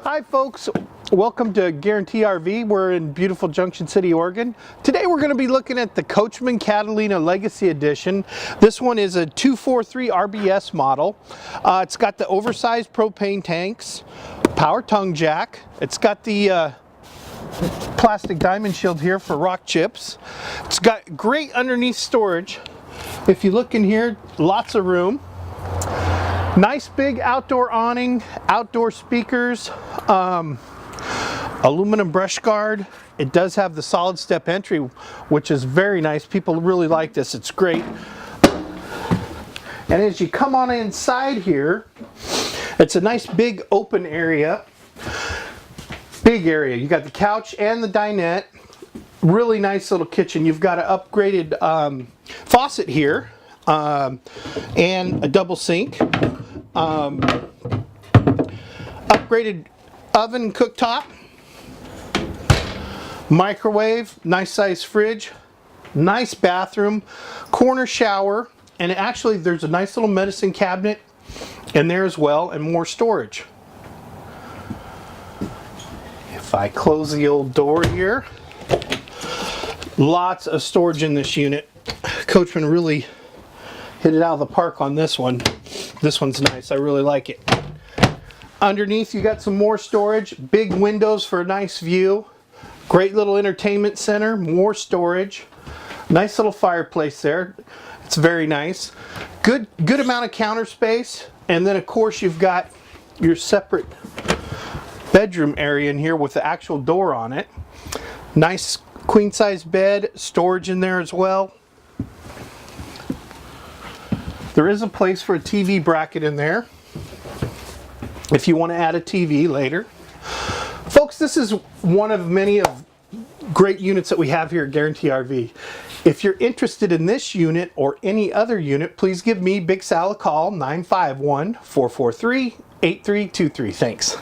Hi folks, welcome to Guarantee RV. We're in beautiful Junction City, Oregon. Today we're going to be looking at the Coachmen Catalina Legacy Edition. This one is a 243 RBS model. It's got the oversized propane tanks, power tongue jack. It's got the plastic diamond shield here for rock chips. It's got great underneath storage. If you look in here, lots of room. Nice big outdoor awning, outdoor speakers, aluminum brush guard. It does have the solid step entry, which is very nice. People really like this. It's great. And as you come on inside here, it's a nice big open area. Big area. You got the couch and the dinette. Really nice little kitchen. You've got an upgraded faucet here and a double sink. Upgraded oven cooktop, microwave, nice size fridge, nice bathroom, corner shower, and actually there's a nice little medicine cabinet in there as well, and more storage. If I close the old door here, lots of storage in this unit. Coachmen really hit it out of the park on this one. This one's nice. I really like it. Underneath you got some more storage, big windows for a nice view, great little entertainment center, more storage, nice little fireplace there. It's very nice. Good amount of counter space, and then of course you've got your separate bedroom area in here with the actual door on it. Nice queen size bed, storage in there as well. There is a place for a TV bracket in there if you want to add a TV later. Folks, this is one of many of great units that we have here at Guarantee RV. If you're interested in this unit or any other unit, please give me, Big Sal, a call, 951-443-8323. Thanks.